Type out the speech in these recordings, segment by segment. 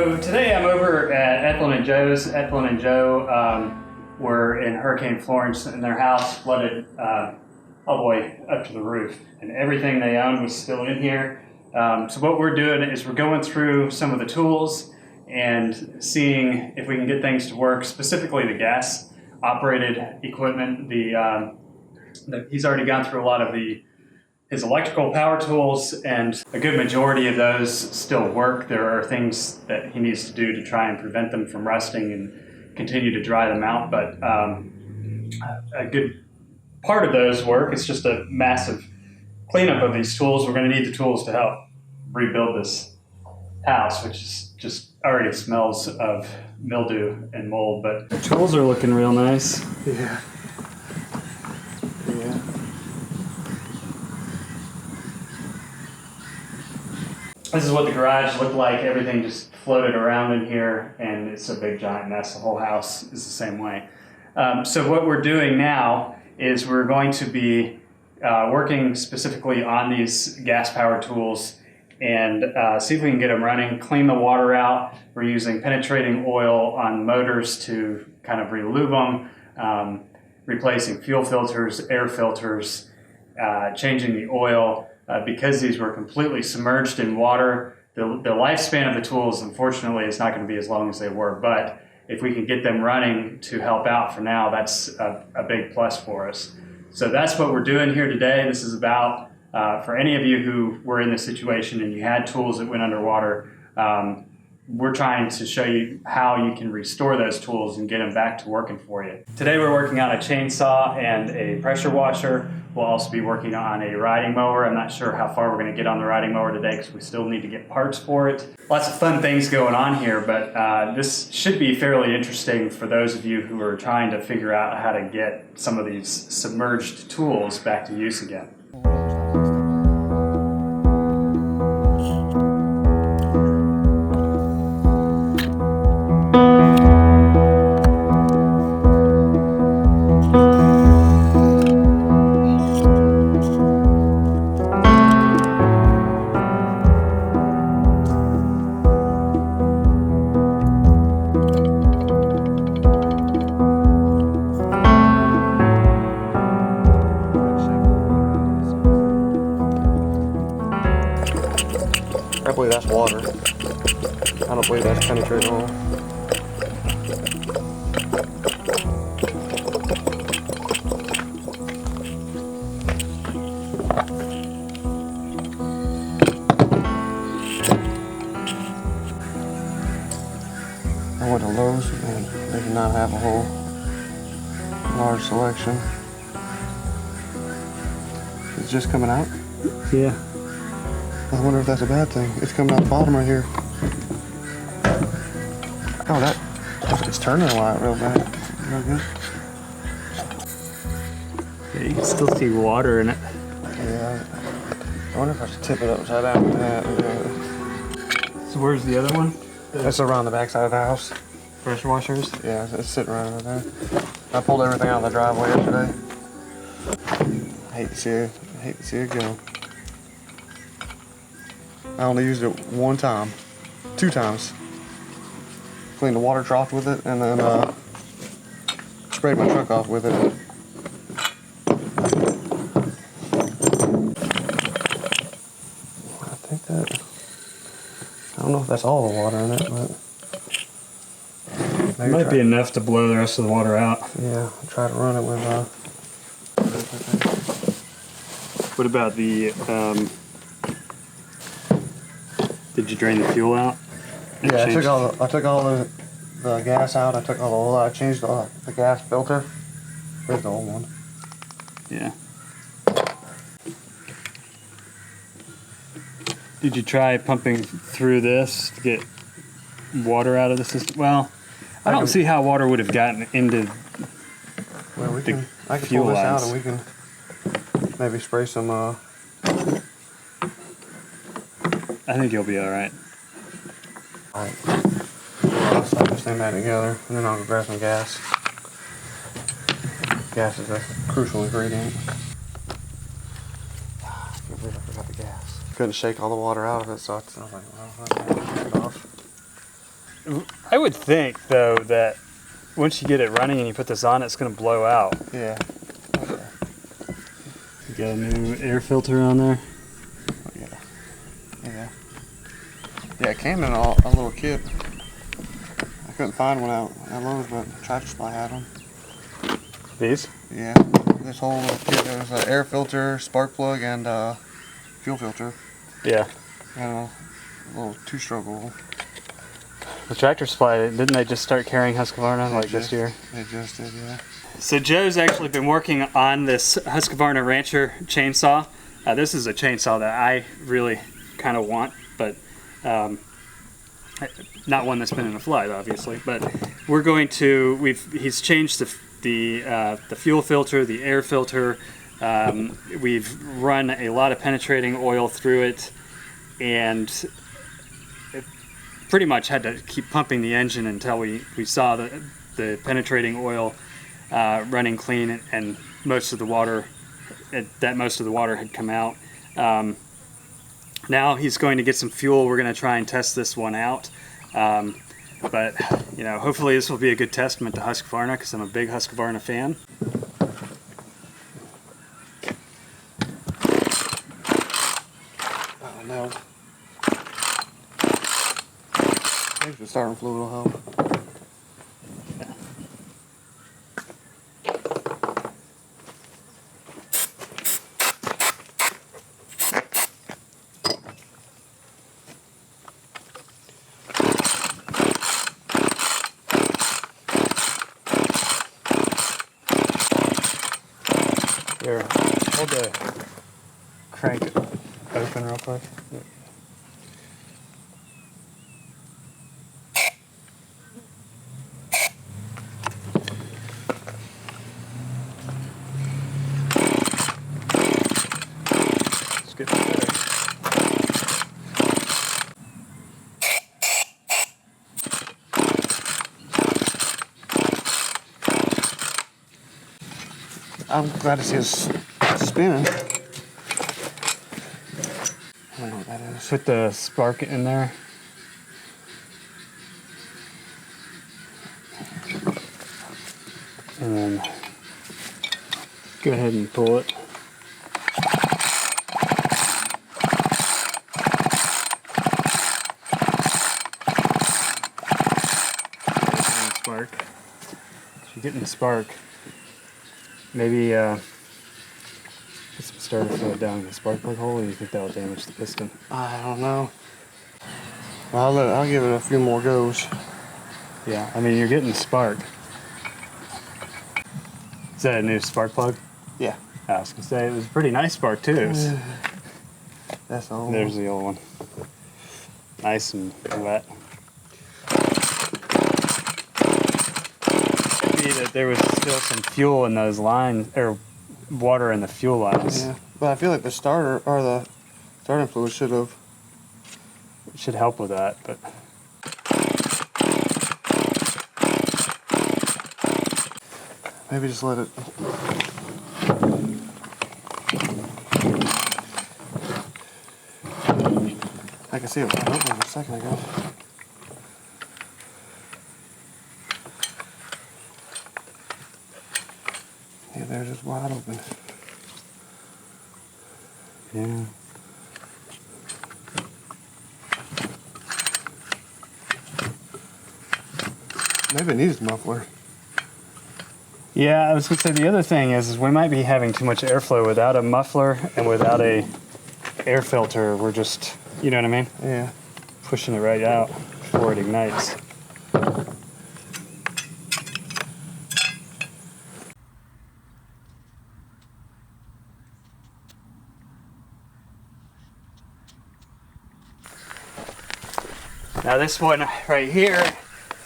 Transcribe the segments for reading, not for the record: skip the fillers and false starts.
So today I'm over at Ethelyn and Joe's. Ethelyn and Joe were in Hurricane Florence, and their house flooded all the way up to the roof, and everything they owned was still in here. So what we're doing is we're going through some of the tools and seeing if we can get things to work, specifically the gas operated equipment. He's already gone through a lot of his electrical power tools, and a good majority of those still work. There are things that he needs to do to try and prevent them from rusting and continue to dry them out, but a good part of those work. It's just a massive cleanup of these tools. We're going to need the tools to help rebuild this house, which is just already smells of mildew and mold, but the tools are looking real nice. Yeah. This is what the garage looked like. Everything just floated around in here, and it's a big giant mess. The whole house is the same way. So what we're doing now is we're going to be working specifically on these gas-powered tools and see if we can get them running, clean the water out. We're using penetrating oil on motors to kind of re-lube them, replacing fuel filters, air filters, changing the oil. Because these were completely submerged in water, the lifespan of the tools, unfortunately, is not going to be as long as they were. But if we can get them running to help out for now, that's a big plus for us. So that's what we're doing here today. This is about, for any of you who were in this situation and you had tools that went underwater, we're trying to show you how you can restore those tools and get them back to working for you. Today we're working on a chainsaw and a pressure washer. We'll also be working on a riding mower. I'm not sure how far we're going to get on the riding mower today because we still need to get parts for it. Lots of fun things going on here, but this should be fairly interesting for those of you who are trying to figure out how to get some of these submerged tools back to use again. I believe that's water. I don't believe that's penetrating oil. I went to Lowe's and they did not have a whole large selection. It's just coming out? Yeah. I wonder if that's a bad thing. It's coming out the bottom right here. Oh, it's turning a lot real bad. Real good. Yeah, you can still see water in it. Yeah. I wonder if I should tip it upside down with that. So where's the other one? That's around the back side of the house. Pressure washers? Yeah, it's sitting right over there. I pulled everything out of the driveway yesterday. I hate to see it go. I only used it one time, 2 times. Cleaned the water trough with it and then sprayed my truck off with it. I don't know if that's all the water in it, but it might be enough to blow the rest of the water out. Yeah, I'll try to run it with What about the did you drain the fuel out? Yeah, I took all the gas out. I took all the oil out. I changed the gas filter. Here's the old one. Yeah. Did you try pumping through this to get water out of the system? Well, I don't see how water would have gotten into I can fuel pull this lines. out and we can maybe spray some. I think you'll be all right. Alright. I'll slap this thing back together and then I'll go grab some gas. Gas is a crucial ingredient. I can't believe I forgot the gas. Couldn't shake all the water out of it, so I was like, well, I'll take it off. I would think though that once you get it running and you put this on, it's going to blow out. Yeah. Okay. You got a new air filter on there. Yeah. Yeah. Yeah, it came in a little kit. I couldn't find one out at Lowe's, but Tractor Supply had them. These? Yeah. This whole little kit, there was an air filter, spark plug, and fuel filter. Yeah. And a little two-stroke oil. The Tractor Supply, didn't they just start carrying Husqvarna like this year? They just did, yeah. So Joe's actually been working on this Husqvarna Rancher chainsaw. This is a chainsaw that I really kind of want, but not one that's been in a flood, obviously. But we're going to. He's changed the fuel filter, the air filter. We've run a lot of penetrating oil through it, and pretty much had to keep pumping the engine until we saw the penetrating oil running clean and most of the water had come out. Now he's going to get some fuel. We're going to try and test this one out. But you know, hopefully this will be a good testament to Husqvarna because I'm a big Husqvarna fan. Oh no. I think the starting fluid will help. Here, hold the crank open real quick. It's getting better. I'm glad to see it's spinning. I don't know what that is. Put the spark in there. And then go ahead and pull it. Spark. If you're getting the spark, maybe put some starter fluid down in the spark plug hole, or do you think that'll damage the piston? I don't know. Well, I'll give it a few more goes. Yeah, I mean, you're getting spark. Is that a new spark plug? Yeah. I was gonna say it was a pretty nice spark too. That's all. There's the old one. Nice and wet. Could be that there was still some fuel in those lines, or water in the fuel lines. Yeah, but I feel like the starter or the starting fluid should have. It should help with that, but. Maybe just let it. I can see it wide open a second ago. Yeah, they're just wide open. Yeah. Maybe it needs a muffler. Yeah, I was going to say the other thing is we might be having too much airflow without a muffler and without a air filter. We're just, you know what I mean? Yeah. Pushing it right out before it ignites. Now this one right here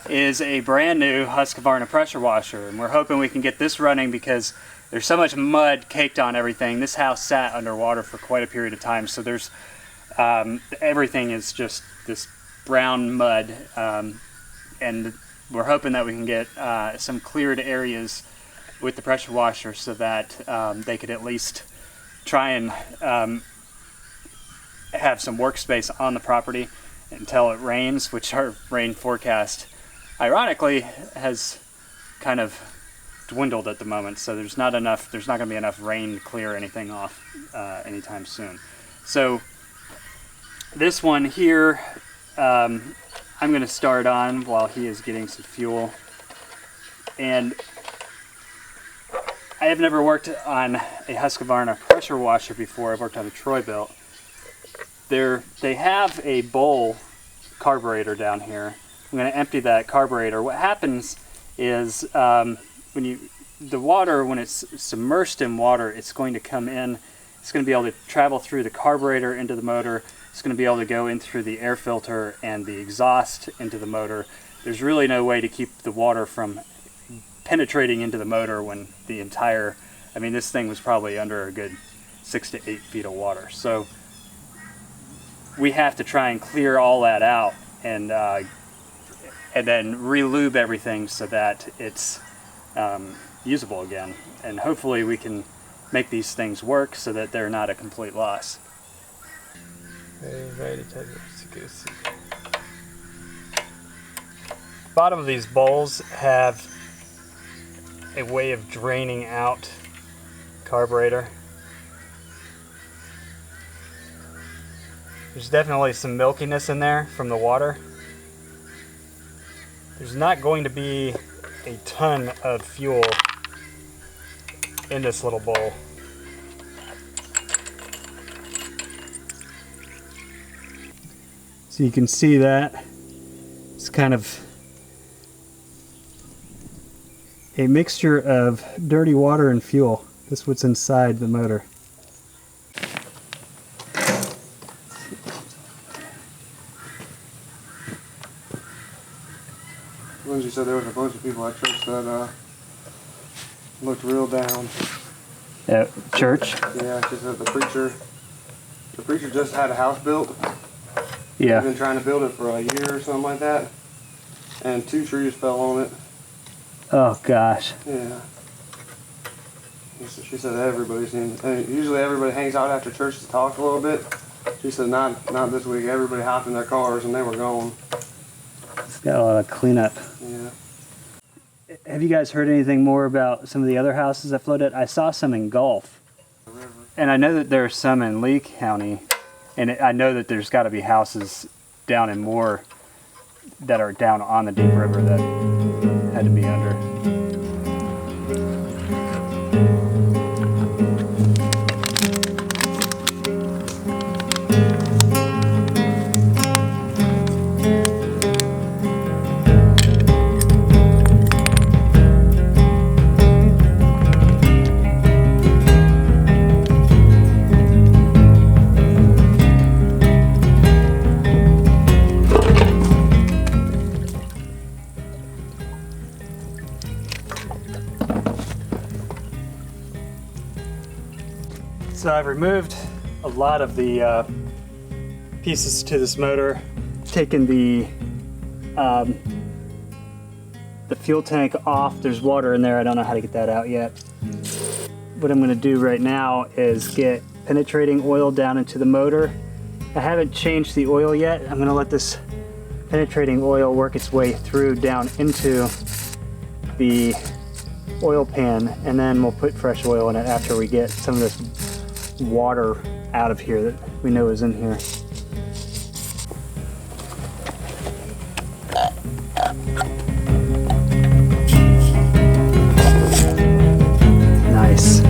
is a brand new Husqvarna pressure washer, and we're hoping we can get this running because there's so much mud caked on everything. This house sat underwater for quite a period of time, so there's everything is just this brown mud, and we're hoping that we can get some cleared areas with the pressure washer so that they could at least try and have some workspace on the property. until it rains, which our rain forecast ironically has kind of dwindled at the moment, so there's not going to be enough rain to clear anything off anytime soon. So this one here, I'm going to start on while he is getting some fuel. And I have never worked on a Husqvarna pressure washer before. I've worked on a Troy-Bilt. They have a bowl carburetor down here. I'm going to empty that carburetor. What happens is the water, when it's submerged in water, it's going to come in. It's going to be able to travel through the carburetor into the motor. It's going to be able to go in through the air filter and the exhaust into the motor. There's really no way to keep the water from penetrating into the motor when the entire, this thing was probably under a good 6 to 8 feet of water. So we have to try and clear all that out and then re-lube everything so that it's usable again. And hopefully we can make these things work so that they're not a complete loss. Bottom of these bowls have a way of draining out carburetor. There's definitely some milkiness in there from the water. There's not going to be a ton of fuel in this little bowl. So you can see that it's kind of a mixture of dirty water and fuel. This is what's inside the motor. Lindsay said there was a bunch of people at church that looked real down. At church? Yeah, she said the preacher just had a house built. Yeah. He's been trying to build it for a year or something like that, and 2 trees fell on it. Oh gosh. Yeah. She said everybody's in. Usually everybody hangs out after church to talk a little bit. She said not this week. Everybody hopped in their cars and they were gone. It's got a lot of cleanup. Yeah. Have you guys heard anything more about some of the other houses that flooded? I saw some in Gulf. And I know that there are some in Lee County. And I know that there's got to be houses down in Moore that are down on the deep river that had to be under. So I've removed a lot of the pieces to this motor, taken the fuel tank off. There's water in there. I don't know how to get that out yet. What I'm going to do right now is get penetrating oil down into the motor. I haven't changed the oil yet. I'm going to let this penetrating oil work its way through down into the oil pan, and then we'll put fresh oil in it after we get some of this water out of here that we know is in here. Nice.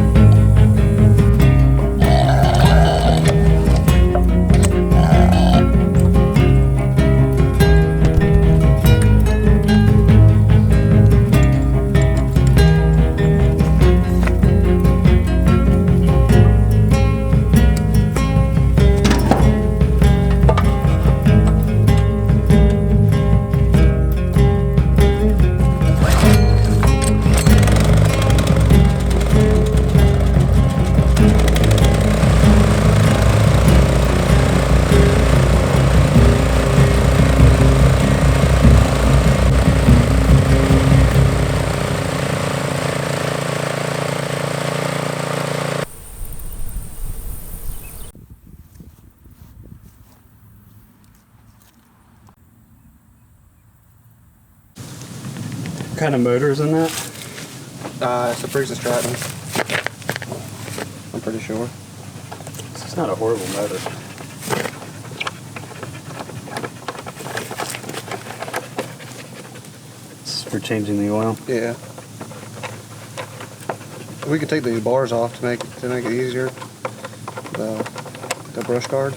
kind of motor is in that? It's a Briggs & Stratton. I'm pretty sure. It's not a horrible motor. It's for changing the oil. Yeah. We could take these bars off to make it easier. The brush guard.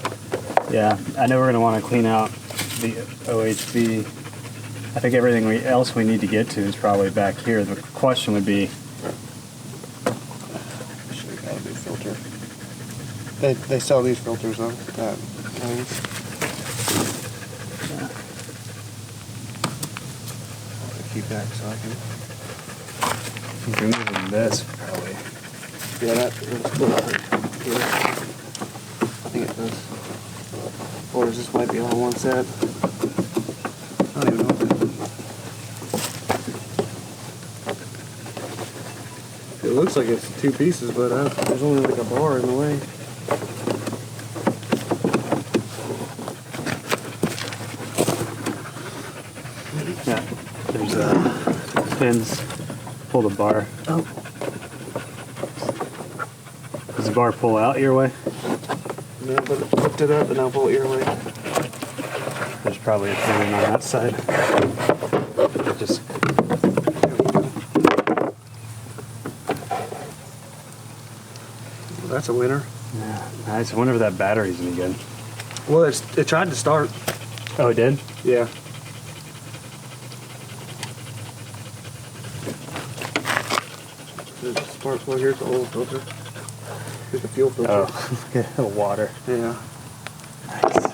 Yeah, I know we're going to want to clean out the OHV. I think everything else we need to get to is probably back here. The question would be, Should we got a new filter? They sell these filters though. Keep that so I can. removing this probably. Yeah, that's cool. Yeah. I think it does. Or this might be all in one set. I don't even know. It looks like it's two pieces, but there's only like a bar in the way. Yeah, there's pins. Pull the bar. Oh. Does the bar pull out your way? No, but lift it up and I'll pull it your way. There's probably a pin on that side. Just Well, that's a winner. yeah, nice. I wonder if that battery's any good. Well, it tried to start. Oh, it did? Yeah. There's a spark plug here. It's an oil filter. Here's the fuel filter. Oh, look at the water. Yeah. Nice.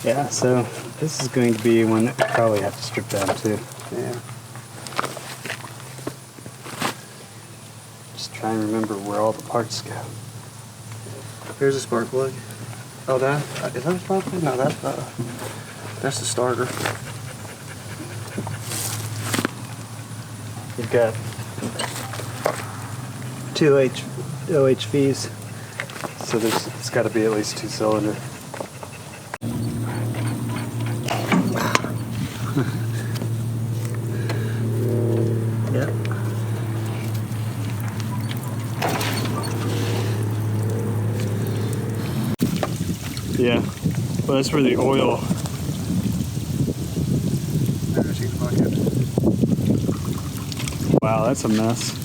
Yeah, so this is going to be one that we probably have to strip down too. Yeah. Just try and remember where all the parts go. Here's a spark plug. Oh, is that a spark plug? No, that's the starter. You've got two OHVs, so it's got to be at least 2-cylinder. Yep. Yeah, well, that's where the oil. There's your bucket. Wow, that's a mess.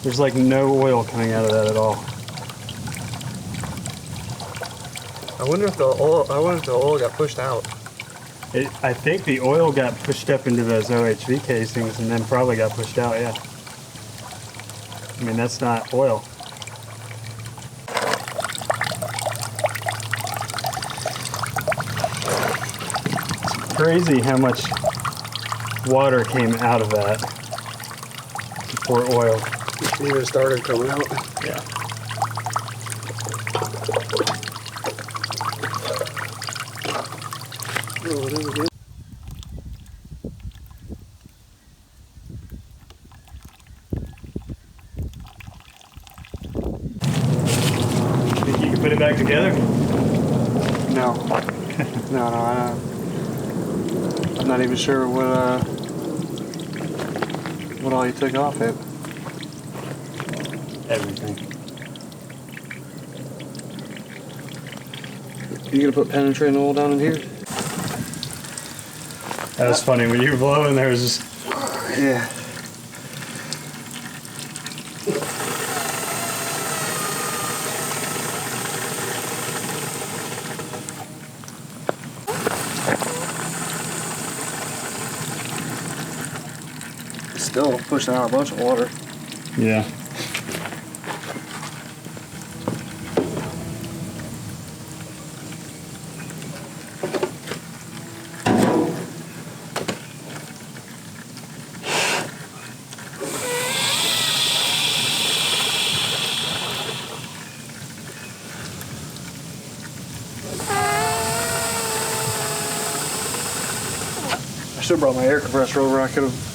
There's like no oil coming out of that at all. I wonder if the oil got pushed out. I think the oil got pushed up into those OHV casings and then probably got pushed out, yeah. I mean, that's not oil. It's crazy how much water came out of that before oil. It even started coming out. Yeah. Oh, it is again. Think you can put it back together? No. No, I'm not even sure what all you took off it. Everything. You gonna put penetrating oil down in here? That was funny. When you were blowing, there was just... Yeah. Still pushing out a bunch of water. Yeah. I should have brought my air compressor over. I could have